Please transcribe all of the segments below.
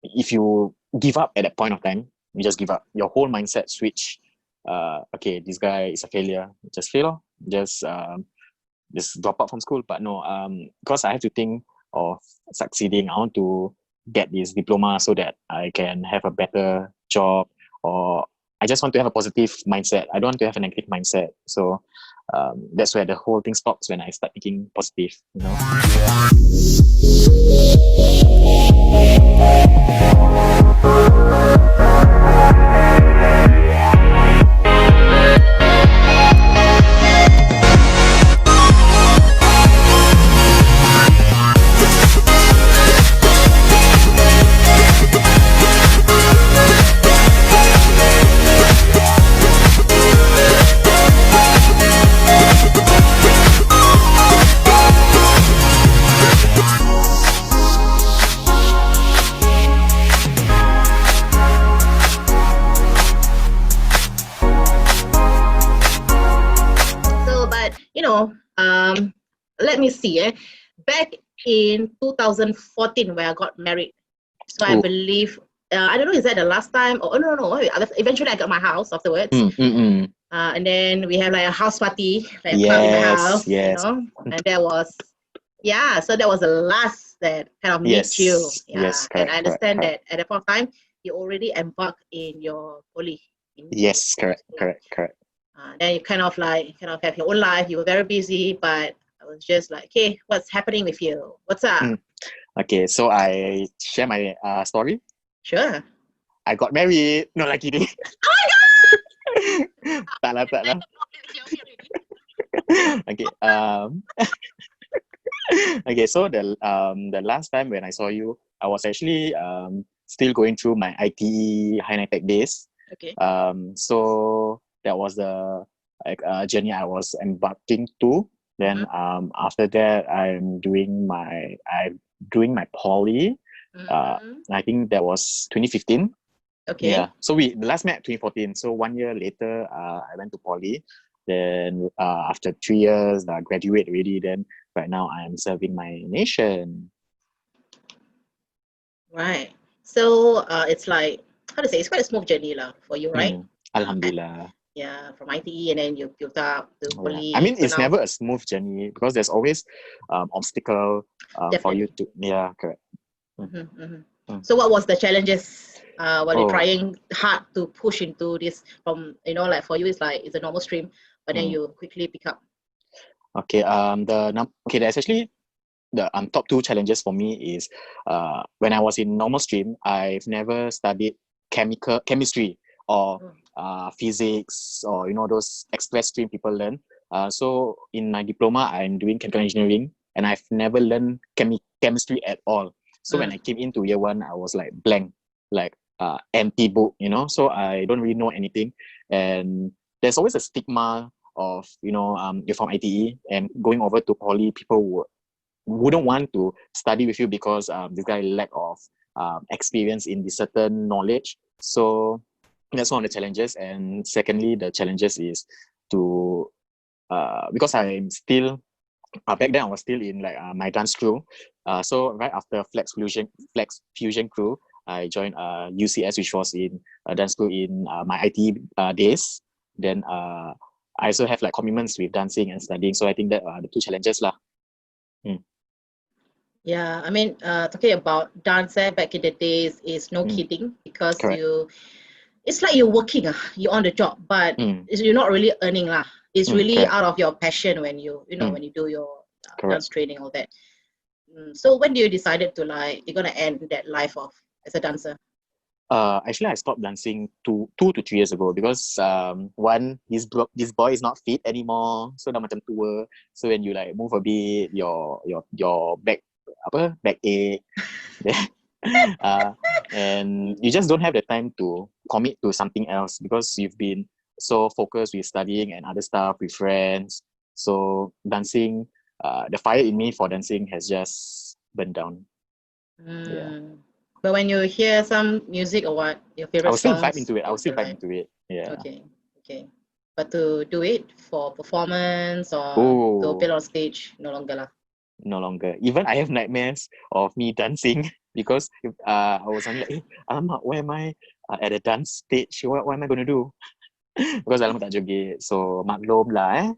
if you give up at that point of time, you just give up. Your whole mindset switch. Okay, this guy is a failure. Just fail, just drop out from school. But no, because I have to think of succeeding. I want to get this diploma so that I can have a better job, or I just want to have a positive mindset. I don't want to have a negative mindset. So that's where the whole thing stops when I start thinking positive. Let me see. Back in 2014, where I got married, so I believe I don't know, is that the last time? Or no. Eventually, I got my house afterwards, and then we have like a house party, like a club in the house, And that was so that was the last that kind of meet you. Correct, and I understand that at that point of time, you already embarked in your poly. Yes, correct. Then you kind of have your own life. You were very busy, but I was just like, okay, what's happening with you? What's up? Okay, so I share my story. Sure. I got married. No, like kidding. Oh my God! tak lah. Okay. Okay, so the last time when I saw you, I was actually still going through my ITE high tech days. Okay. So that was the journey I was embarking to. Then after that, I'm doing my poly. I think that was 2015. Okay. Yeah. So the last met 2014. So 1 year later, I went to poly. Then after 3 years, I graduate already. Then right now, I am serving my nation. Right. So it's like, how to say, it's quite a smooth journey for you, right? Alhamdulillah. Yeah, from ITE and then you built up to poly. I mean, it's never a smooth journey because there's always obstacle for you to. Yeah, correct. So what was the challenges while you're trying hard to push into this from, like for you, it's like it's a normal stream, but then you quickly pick up? Okay, there's actually the top two challenges for me is when I was in normal stream, I've never studied chemistry or physics or those express stream people learn. So in my diploma, I'm doing chemical engineering, and I've never learned chemistry at all. So when I came into year one, I was like blank, like empty book, So I don't really know anything, and there's always a stigma of you're from ITE and going over to poly, people wouldn't want to study with you because this guy lack of experience in the certain knowledge. So that's one of the challenges. And secondly, the challenges is to because I'm still back then I was still in like my dance crew. So right after Flex Fusion crew, I joined UCS, which was in dance crew in my IT days. Then I also have like commitments with dancing and studying. So I think that are the two challenges lah. Yeah, I mean, talking about dance back in the days is no kidding, because Correct. it's like you're working, you're on the job, but you're not really earning lah. It's really correct. out of your passion when you when you do your Correct. dance training, all that. So when do you decided to you're gonna end that life of as a dancer? Actually, I stopped dancing 2 to 3 years ago because one, this boy is not fit anymore, so dah macam tua. So when you like move a bit, your back ache, and you just don't have the time to commit to something else because you've been so focused with studying and other stuff with friends. So dancing, the fire in me for dancing has just burned down. But when you hear some music or what, your favorite songs, I will still vibe into it. Yeah. Okay. But to do it for performance or to appear on stage, no longer lah. No longer. Even I have nightmares of me dancing because I was like, eh, alamak, where am I at a dance stage? What am I going to do? Because alam tak joget. So maklum lah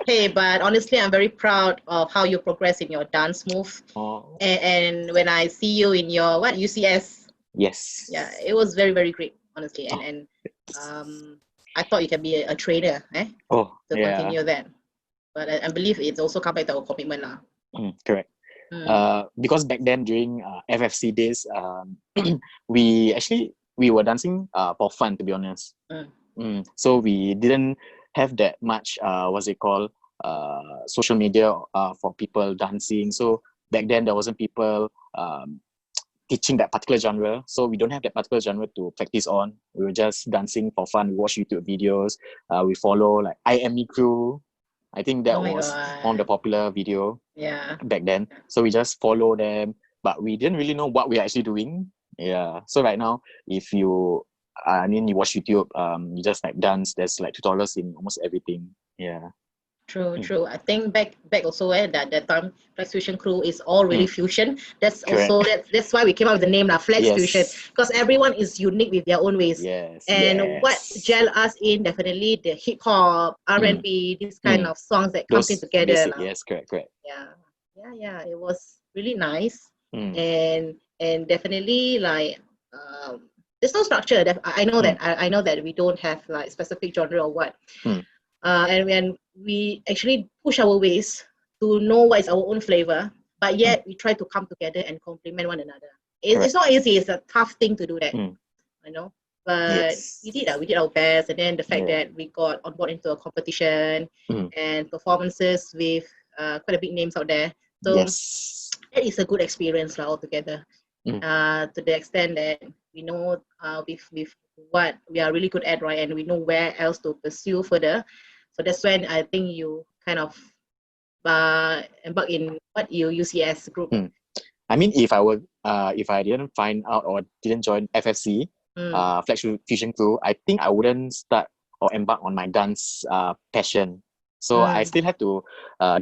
Hey, but honestly, I'm very proud of how you progress in your dance move. Oh, And when I see you in your UCS, yes. yeah, it was very, very great, honestly. Oh. And I thought you can be a trainer, Oh, to yeah. continue that. But I believe it's also come back to our commitment lah. Correct. Because back then during FFC days, we were dancing for fun, to be honest. So we didn't have that much what's it called social media for people dancing. So back then there wasn't people teaching that particular genre, so we don't have that particular genre to practice on. We were just dancing for fun. We watch YouTube videos. We follow like IME crew. I think that was one of the popular video back then. So we just follow them, but we didn't really know what we are actually doing. Yeah. So right now, if you, you watch YouTube, you just like dance. There's like tutorials in almost everything. Yeah. True. I think back also that time Flex Fusion Crew is all really fusion. That's Correct. also that's why we came up with the name now, Flex Yes. Fusion, because everyone is unique with their own ways. Yes. And what gel us in, definitely the hip hop, R&B, these kind of songs that comes in together. Basic, yes, correct. Yeah. It was really nice. And definitely like there's no structure. I know that I know that we don't have like specific genre or what. And when we actually push our ways to know what is our own flavor, but yet we try to come together and complement one another. It's not easy. It's a tough thing to do that, But we did our best, and then the fact that we got on board into a competition and performances with quite a big names out there. So that is a good experience altogether. To the extent that we know with what we are really good at, right, and we know where else to pursue further. So that's when I think you kind of embark in your UCS group. I mean, if I didn't find out or didn't join FFC, Flex Fusion Crew, I think I wouldn't start or embark on my dance passion. So I still have to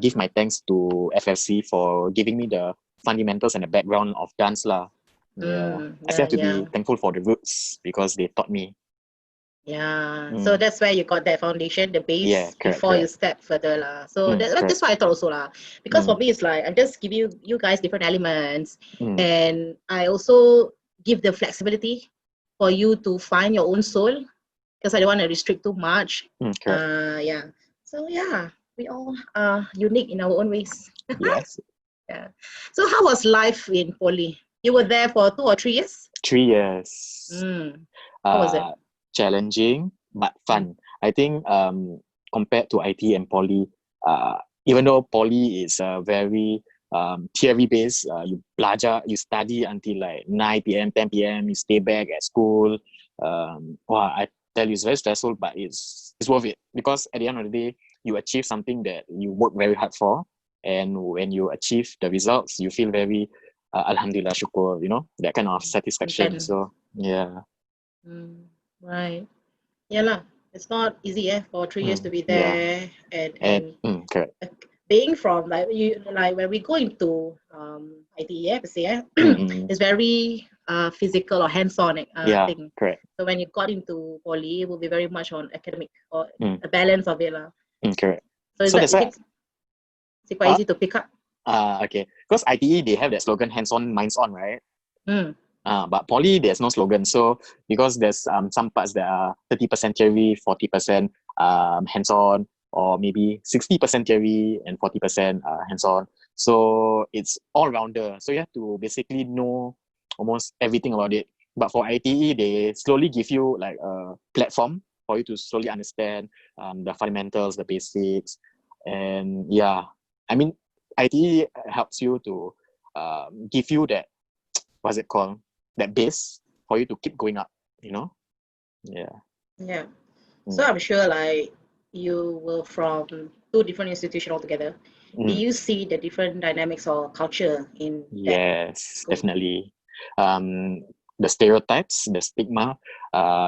give my thanks to FFC for giving me the fundamentals and the background of dance lah. I still have to be thankful for the roots because they taught me. So that's where you got that foundation, the base, before you step further lah. So that's what I thought also lah. Because for me, it's like I just give you guys different elements, and I also give the flexibility for you to find your own soul, because I don't want to restrict too much. So we all are unique in our own ways. Yes. So how was life in poly? You were there for 2 or 3 years? 3 years. How was it? Challenging but fun. I think compared to IT and poly, even though poly is very theory based, you study until like 9 p.m., 10 p.m. You stay back at school. I tell you, it's very stressful, but it's worth it, because at the end of the day, you achieve something that you work very hard for, and when you achieve the results, you feel very alhamdulillah, syukur, that kind of satisfaction. So right. It's not easy for 3 years to be there, and correct. Being from like when we go into ITE per se, it's very physical or hands-on thing. Correct. So when you got into poly, it will be very much on academic or a balance of it lah. Correct. So is it quite easy to pick up? Okay, because ITE, they have that slogan, hands-on, minds-on, right? But poly, there's no slogan. So because there's some parts that are 30% theory, 40% hands-on, or maybe 60% theory and 40% hands-on. So it's all-rounder. So you have to basically know almost everything about it. But for ITE, they slowly give you like a platform for you to slowly understand the fundamentals, the basics. And I mean, ITE helps you to give you that, what's it called? That base for you to keep going up, So I'm sure like you were from 2 different institutions altogether. Do you see the different dynamics or culture in Yes, definitely. The stereotypes, the stigma,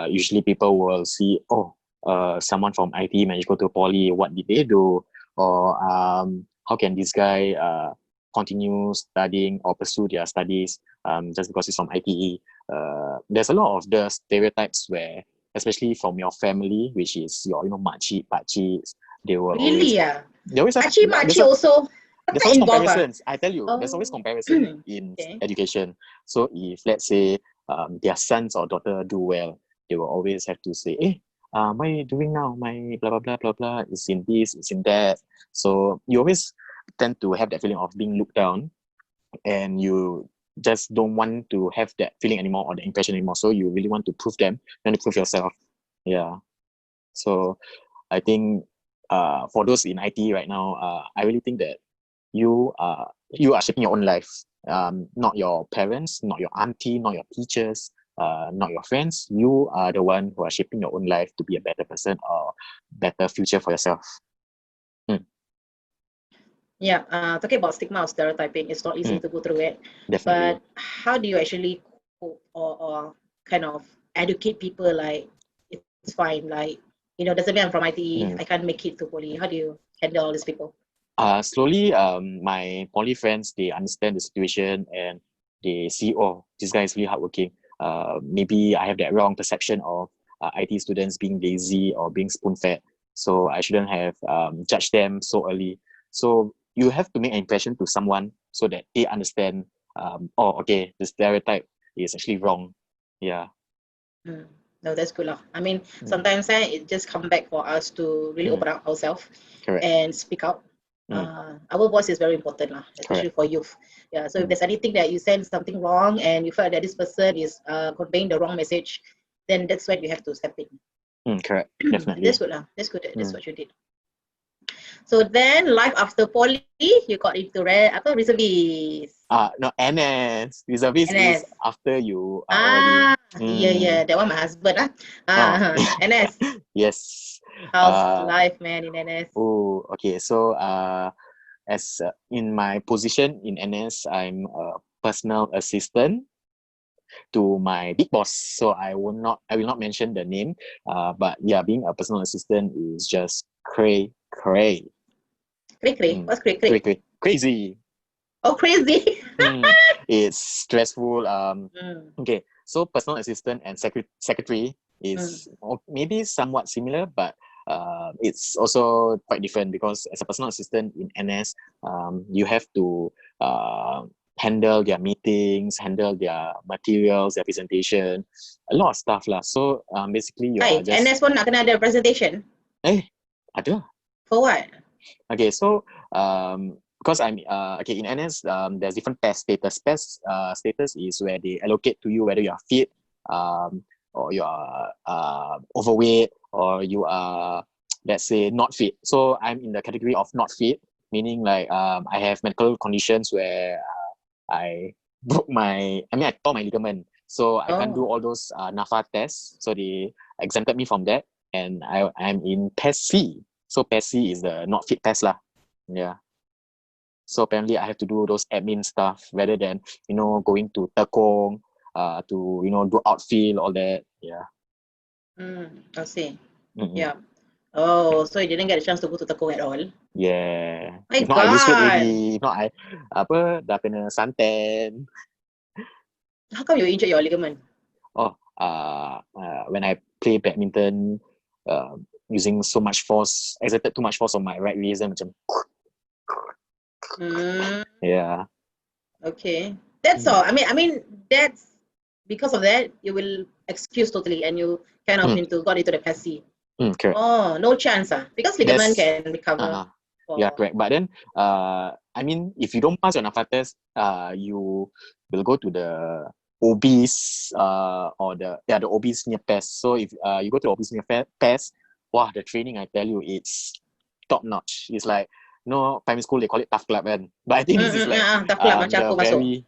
usually people will see, someone from IT managed to go to poly, what did they do? Or how can this guy continue studying or pursue their studies just because it's from ITE. There's a lot of the stereotypes where, especially from your family, which is your makcik, pakciks, they will always Really? Yeah. they always have Actually, there's, Makcik also there's always involved. comparisons. I tell you, there's always Oh. comparison in Okay. education. So if let's say their sons or daughter do well, they will always have to say, what are you doing now? My blah blah blah blah blah is in this, it's in that. So you always tend to have that feeling of being looked down, and you just don't want to have that feeling anymore or the impression anymore. So you really want to prove them, you want to prove yourself. Yeah. So I think for those in IT right now, I really think that you are shaping your own life. Not your parents, not your auntie, not your teachers, not your friends. You are the one who are shaping your own life to be a better person or better future for yourself. Yeah, talking about stigma or stereotyping, it's not easy to go through it. Definitely. But how do you actually cope or kind of educate people like it's fine, like doesn't mean I'm from ITE, I can't make it to poly. How do you handle all these people? Slowly, my poly friends, they understand the situation and they see, oh, this guy is really hardworking. Maybe I have that wrong perception of IT students being lazy or being spoon-fed. So I shouldn't have judged them so early. So you have to make an impression to someone so that they understand, oh, okay, the stereotype is actually wrong. Yeah. No, that's good. I mean, sometimes it just come back for us to really open up ourselves and speak out. Our voice is very important, especially for youth. Yeah. So if there's anything that you sense something wrong and you felt that this person is conveying the wrong message, then that's when you have to step in. Correct. Definitely. That's good. That's good. That's what you did. So then, life after poly, you got into reservist. No, NS. Reservist NS. is after you are Yeah. That one my husband. NS. Yes. How's life, man, in NS? Oh, okay. So, as in my position in NS, I'm a personal assistant to my big boss. So I will not mention the name. But yeah, being a personal assistant is just cray. Cray. What's cray? Crazy. Oh, crazy. It's stressful. Okay, so personal assistant and secretary is maybe somewhat similar, but it's also quite different because as a personal assistant in NS, you have to handle their meetings, handle their materials, their presentation, a lot of stuff lah. So basically you are just NS pun nak kena ada presentation. Ada. For what? Okay, so because I'm okay in NS, there's different PES status. PES status is where they allocate to you whether you are fit, or you are overweight, or you are, let's say, not fit. So I'm in the category of not fit, meaning like I have medical conditions where I I tore my ligament, so I can't do all those NAFA tests. So they exempted me from that, and I'm in PES C. So PES C is the not fit PES lah. Yeah. So apparently I have to do those admin stuff rather than, going to Tekong, to, do outfield, all that. Yeah. I see. Yeah. Oh, so you didn't get a chance to go to Tekong at all? Yeah. My if not, I lose weight already. If not, I dah kena santan. How come you injured your ligament? Oh, when I play badminton, using so much force, exerted too much force on my right wrist, then macam. Yeah. Okay, that's all. I mean, that's because of that you will excuse totally, and you kind of got into the PES. Correct. Oh, no chance, because ligament can recover. Yeah, correct. But then, I mean, if you don't pass your NAFA test, you will go to the obese, or the obese near PES. So if you go to obese near PES, wow, the training, I tell you, it's top notch. It's like, primary school they call it tough club, kan? But I think this is like tough club macam aku masuk. very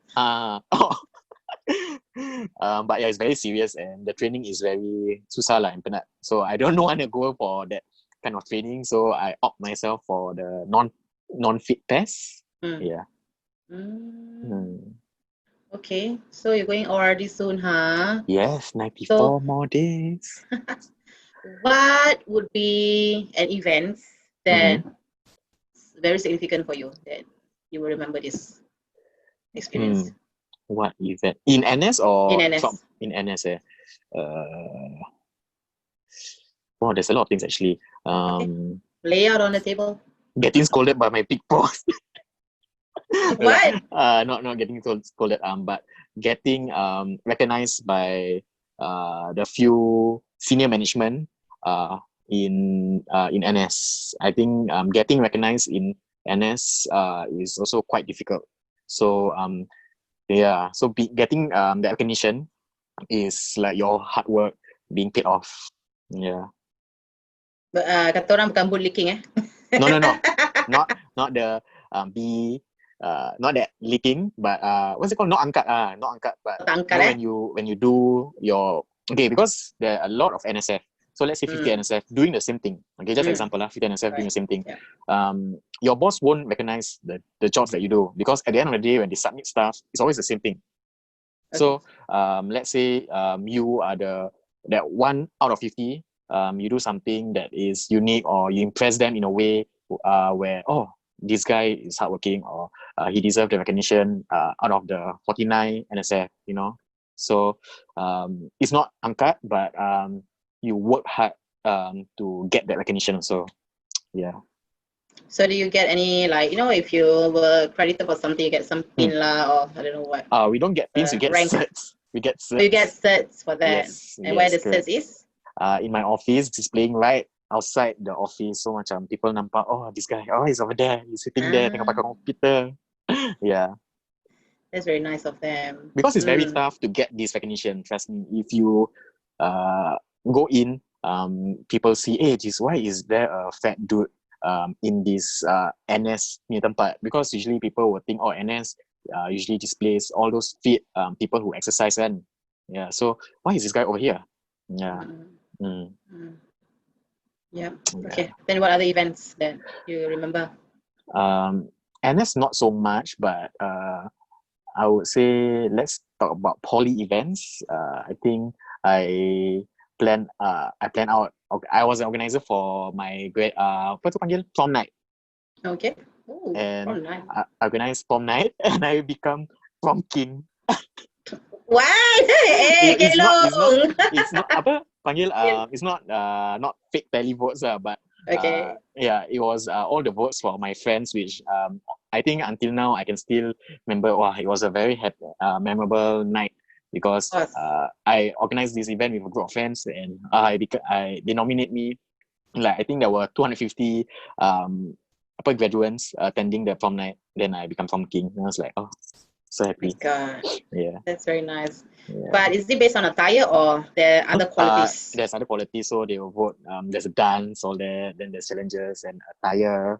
but yeah, it's very serious and the training is very susah lah and penat. So I don't want to go for that kind of training. So I opt myself for the non-fit PES. Yeah. Okay, so you're going ORD soon, huh? Yes, 94 more days. What would be an event that very significant for you that you will remember this experience? What event? In NS or In NS. in NS? There's a lot of things actually. Lay out on the table. Getting scolded by my big boss. What? Not getting scolded, but getting recognized by the few senior management in NS. I think getting recognized in NS is also quite difficult. So getting the recognition is like your hard work being paid off. Yeah. Kata orang bukan boot licking No. Not the not that leaking, but what's it called? Not angkat, but angkat, when you do your because there are a lot of NSF. So let's say 50 NSF doing the same thing. Okay, just example 50 NSF doing the same thing. Yeah. Your boss won't recognize the jobs that you do because at the end of the day, when they submit stuff, it's always the same thing. Okay. So let's say you are that 1 out of 50. You do something that is unique, or you impress them in a way where this guy is hardworking, or he deserves the recognition out of the 49 NSF, So it's not angkat, but you work hard to get that recognition. So yeah. So do you get any, like, if you were credited for something, you get some pin or I don't know what? We don't get pins, we get rank. Certs. We get certs. So you get certs for that. Yes, and where the certs is? In my office, displaying right outside the office. So macam people nampak, this guy, he's over there, he's sitting there, tengah pakai komputer. Yeah. That's very nice of them. Because it's very tough to get this recognition. Trust me, if you go in, people see, why is there a fat dude in this NS punya tempat? Because usually people will think, NS usually displays all those fit people who exercise kan. Yeah. So why is this guy over here? Yeah. Yeah. Okay. Then what other events that you remember? NS not so much, but I would say let's talk about poly events. I think I plan out. I was an organizer for my grade. Apa tu panggil? Prom night. Okay. Ooh, and prom night. I organized prom night, and I become prom king. Why? It's not apa panggil it's not fake tally votes but okay. It was all the votes for my friends, which I think until now I can still remember. It was a very happy, memorable night because I organized this event with a group of friends, and they nominate me. Like I think there were 250 graduates attending the prom night. Then I become prom king. And I was like, so happy. Oh my God. Yeah. That's very nice. Yeah. But is it based on attire or there are other qualities? There's other qualities, so they will vote. There's a dance, all there. Then there's challenges and attire.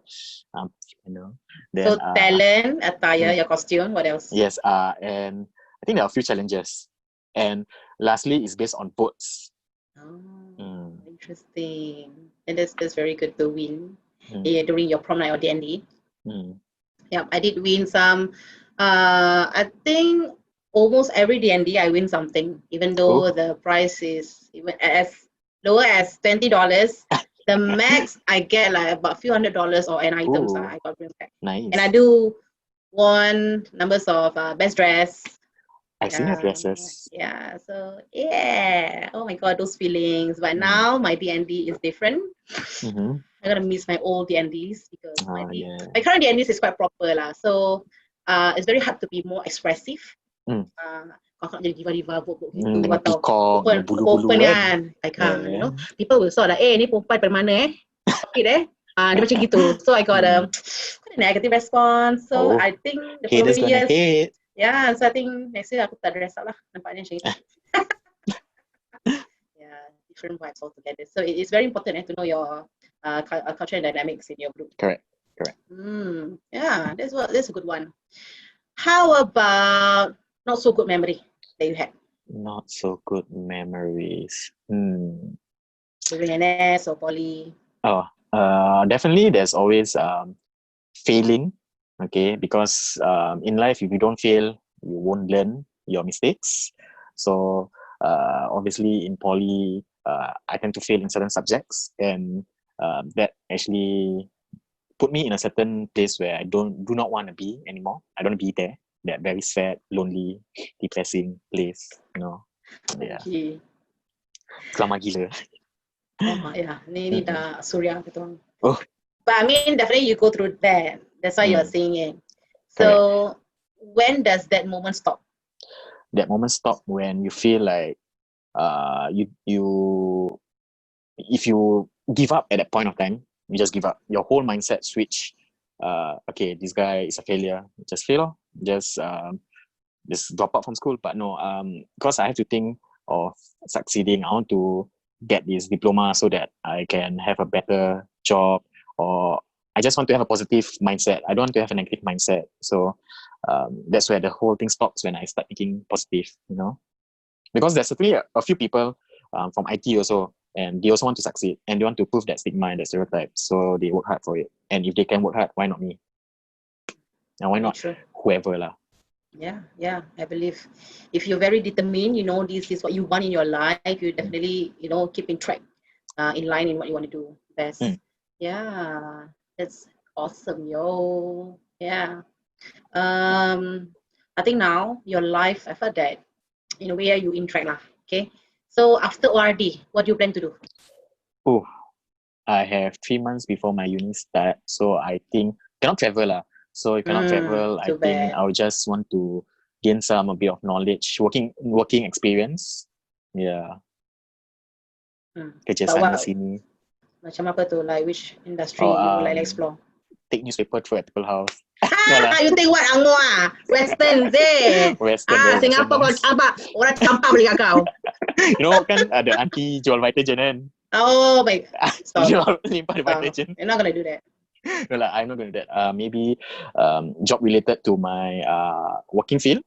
Then, so talent, attire, your costume. What else? Yes. And I think there are a few challenges. And lastly, it's based on votes. Interesting. And that's very good to win during your prom night or D&D. Yeah, I did win some. I think almost every D&D I win something, even though the price is even as lower as $20. The max I get like about a few $100 or an items I got bring back. Nice. And I do won numbers of best dress. I've seen your dresses. Yeah, so yeah. Oh my God, those feelings. But now my D&D is different. I'm gonna miss my old D&Ds because my current D&Ds is quite proper lah. So it's very hard to be more expressive. Kakak jadi diva-diva gitu atau open kan. I can't, people will sort of like, ni perempuan dari mana dia macam gitu. So I got a negative response. So I think the following years, so I think next year aku tak dress up lah. Nampaknya macam itu. Different vibes altogether. So it is very important to know your cultural dynamics in your group. Correct. Yeah, that's a good one. How about not so good memory that you had? Not so good memories. During NS or poly? Definitely there's always failing. Okay, because in life, if you don't fail, you won't learn your mistakes. So obviously in poly, I tend to fail in certain subjects, and that actually put me in a certain place where I do not want to be anymore. I don't want to be there. That very sad, lonely, depressing place. Yeah. Okay. Kelama gila. Oh, yeah. Ni dah Surya gitu. Oh. But I mean, definitely you go through that. That's why you're saying it. So, when does that moment stop? That moment stop when you feel like you if you give up at that point of time, you just give up. Your whole mindset switch. Okay, this guy is a failure. Just fail, just drop out from school. But no, because I have to think of succeeding. I want to get this diploma so that I can have a better job, or I just want to have a positive mindset. I don't want to have a negative mindset. So that's where the whole thing stops, when I start thinking positive, because there's certainly a few people from IT also, and they also want to succeed, and they want to prove that stigma and that stereotype. So they work hard for it. And if they can work hard, why not me? And why not whoever lah? Yeah, I believe if you're very determined, this is what you want in your life, you definitely, keep in track, in line in what you want to do best. Yeah, that's awesome, yo. Yeah. I think now your life, I felt that in a way you in track lah. Okay. So after ORD, what do you plan to do? Oh, I have 3 months before my uni start, so I think cannot travel lah. So if cannot travel, I think I would just want to gain a bit of knowledge, working experience. Yeah. Kerja sana sini. Macam apa tu? Like which industry you would like to explore? Take newspaper through at Apple House. You think what? Angmoh Western Western. Singapore apa? Orang campak beli kakao. Kan ada aunty jual Vitagen kan. Oh, baik. Stop. Limpah Vitagen. You're not gonna do that. No lah, I'm not going to do that. Maybe job related to my working field.